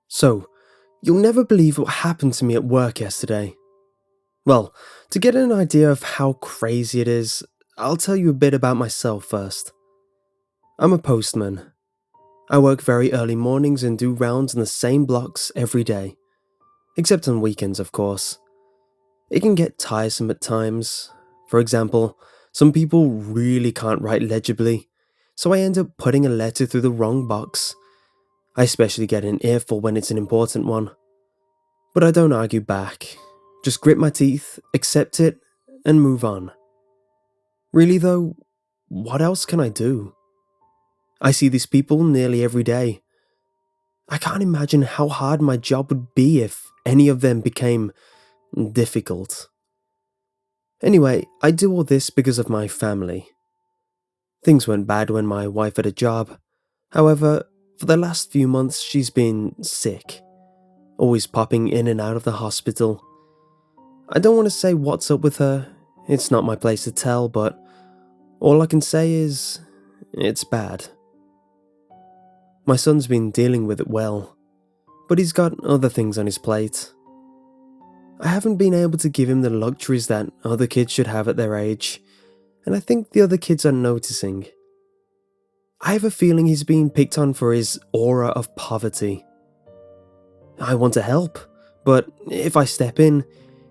So, you'll never believe what happened to me at work yesterday. Well, to get an idea of how crazy it is, I'll tell you a bit about myself first. I'm a postman. I work very early mornings and do rounds in the same blocks every day. Except on weekends, of course. It can get tiresome at times. For example, some people really can't write legibly, so I end up putting a letter through the wrong box. I especially get an earful when it's an important one. But I don't argue back. Just grit my teeth, accept it, and move on. Really though, what else can I do? I see these people nearly every day. I can't imagine how hard my job would be if any of them became difficult. Anyway, I do all this because of my family. Things went bad when my wife had a job. However, for the last few months she's been sick, always popping in and out of the hospital. I don't want to say what's up with her, it's not my place to tell, but all I can say is, it's bad. My son's been dealing with it well, but he's got other things on his plate. I haven't been able to give him the luxuries that other kids should have at their age, and I think the other kids are noticing. I have a feeling he's being picked on for his aura of poverty. I want to help, but if I step in,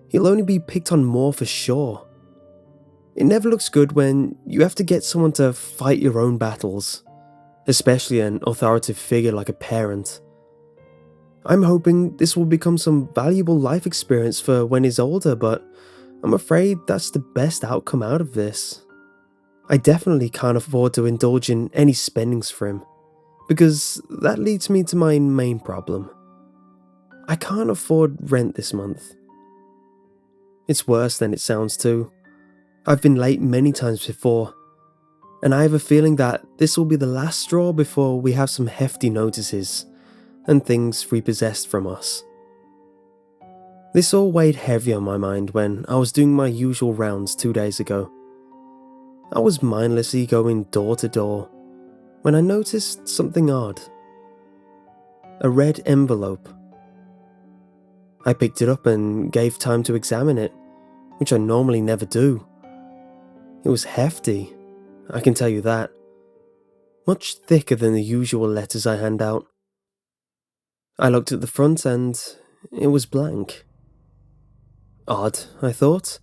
he'll only be picked on more for sure. It never looks good when you have to get someone to fight your own battles, especially an authoritative figure like a parent. I'm hoping this will become some valuable life experience for when he's older, but I'm afraid that's the best outcome out of this. I definitely can't afford to indulge in any spendings for him, because that leads me to my main problem. I can't afford rent this month. It's worse than it sounds too. I've been late many times before, and I have a feeling that this will be the last straw before we have some hefty notices and things repossessed from us. This all weighed heavy on my mind when I was doing my usual rounds 2 days ago. I was mindlessly going door to door when I noticed something odd. A red envelope. I picked it up and gave time to examine it, which I normally never do. It was hefty, I can tell you that. Much thicker than the usual letters I hand out. I looked at the front and it was blank. Odd, I thought.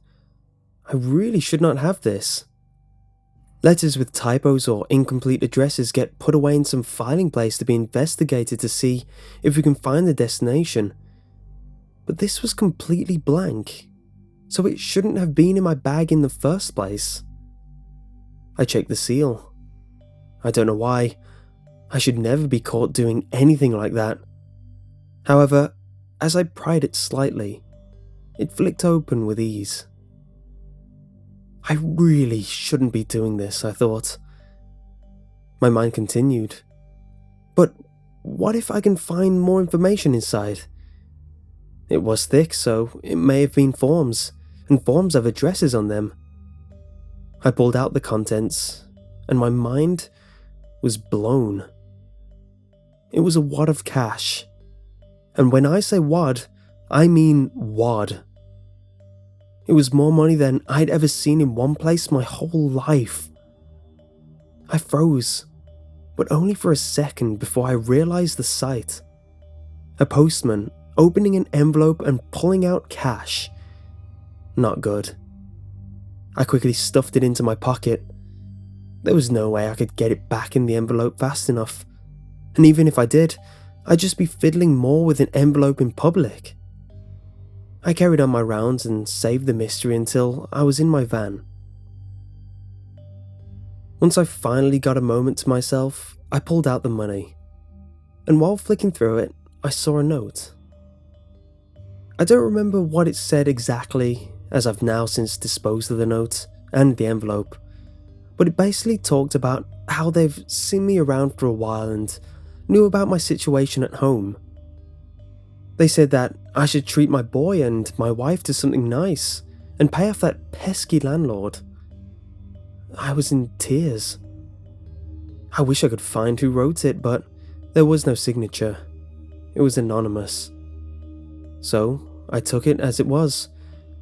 I really should not have this. Letters with typos or incomplete addresses get put away in some filing place to be investigated to see if we can find the destination. But this was completely blank, so it shouldn't have been in my bag in the first place. I checked the seal. I don't know why. I should never be caught doing anything like that. However, as I pried it slightly, it flicked open with ease. I really shouldn't be doing this, I thought. My mind continued. But what if I can find more information inside? It was thick, so it may have been forms, and forms have addresses on them. I pulled out the contents, and my mind was blown. It was a wad of cash. And when I say wad, I mean wad. It was more money than I'd ever seen in one place my whole life. I froze, but only for a second before I realized the sight. A postman opening an envelope and pulling out cash. Not good. I quickly stuffed it into my pocket. There was no way I could get it back in the envelope fast enough. And even if I did, I'd just be fiddling more with an envelope in public. I carried on my rounds and saved the mystery until I was in my van. Once I finally got a moment to myself, I pulled out the money. And while flicking through it, I saw a note. I don't remember what it said exactly, as I've now since disposed of the note and the envelope, but it basically talked about how they've seen me around for a while and knew about my situation at home. They said that I should treat my boy and my wife to something nice and pay off that pesky landlord. I was in tears. I wish I could find who wrote it, but there was no signature. it was anonymous. So I took it as it was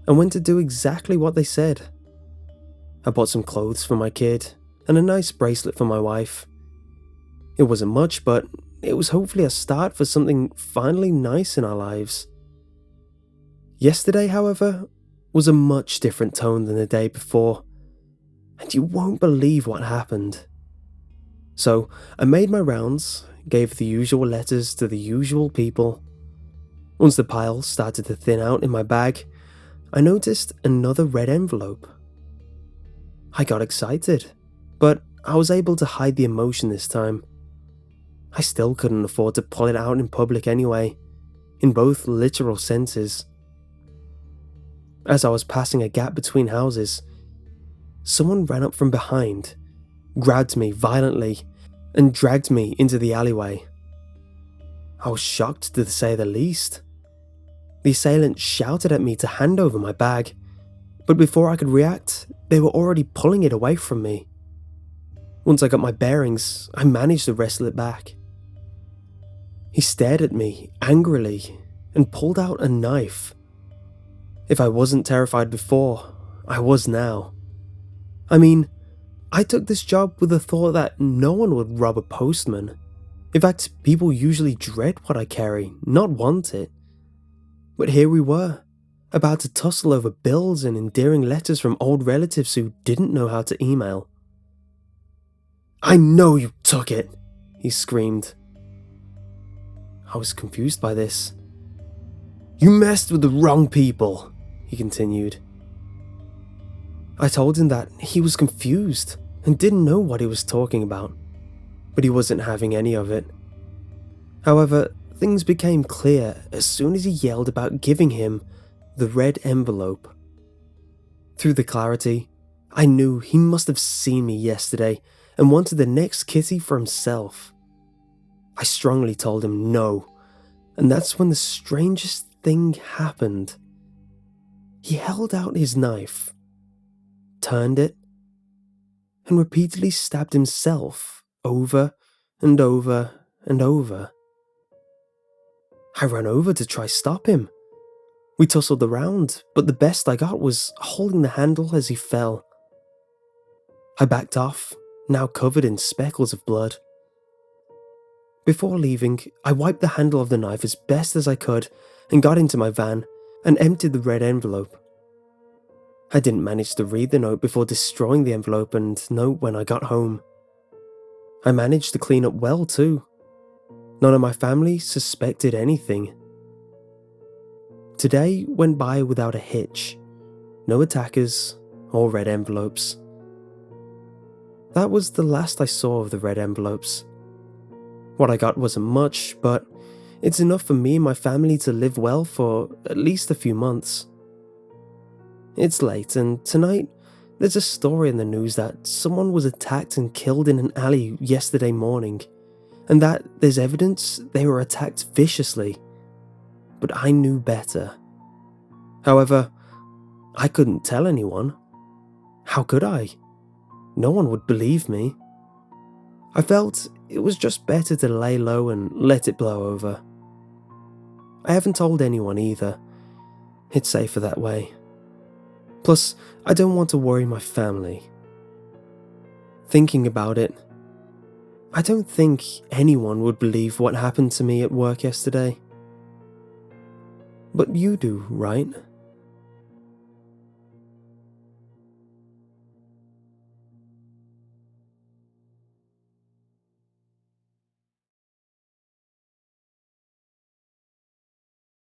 and went to do exactly what they said. I bought some clothes for my kid and a nice bracelet for my wife. It wasn't much, but it was hopefully a start for something finally nice in our lives. Yesterday, however, was a much different tone than the day before, and you won't believe what happened. So I made my rounds, gave the usual letters to the usual people. Once the pile started to thin out in my bag, I noticed another red envelope. I got excited, but I was able to hide the emotion this time. I still couldn't afford to pull it out in public anyway, in both literal senses. As I was passing a gap between houses, someone ran up from behind, grabbed me violently, and dragged me into the alleyway. I was shocked to say the least. The assailant shouted at me to hand over my bag, but before I could react, they were already pulling it away from me. Once I got my bearings, I managed to wrestle it back. He stared at me angrily and pulled out a knife. If I wasn't terrified before, I was now. I mean, I took this job with the thought that no one would rob a postman. In fact, people usually dread what I carry, not want it. But here we were, about to tussle over bills and endearing letters from old relatives who didn't know how to email. "I know you took it," he screamed. I was confused by this. "You messed with the wrong people," he continued. I told him that he was confused and didn't know what he was talking about, but he wasn't having any of it. However, things became clear as soon as he yelled about giving him the red envelope. Through the clarity, I knew he must have seen me yesterday and wanted the next kitty for himself. I strongly told him no, and that's when the strangest thing happened. He held out his knife, turned it, and repeatedly stabbed himself over and over and over. I ran over to try stop him. We tussled around, but the best I got was holding the handle as he fell. I backed off, now covered in speckles of blood. Before leaving, I wiped the handle of the knife as best as I could and got into my van and emptied the red envelope. I didn't manage to read the note before destroying the envelope and note when I got home. I managed to clean up well too. None of my family suspected anything. Today went by without a hitch. No attackers or red envelopes. That was the last I saw of the red envelopes. What I got wasn't much, but it's enough for me and my family to live well for at least a few months. It's late, and tonight there's a story in the news that someone was attacked and killed in an alley yesterday morning, and that there's evidence they were attacked viciously. But I knew better. However, I couldn't tell anyone. How could I? No one would believe me. I felt it was just better to lay low and let it blow over. I haven't told anyone either. It's safer that way. Plus, I don't want to worry my family. Thinking about it, I don't think anyone would believe what happened to me at work yesterday. But you do, right?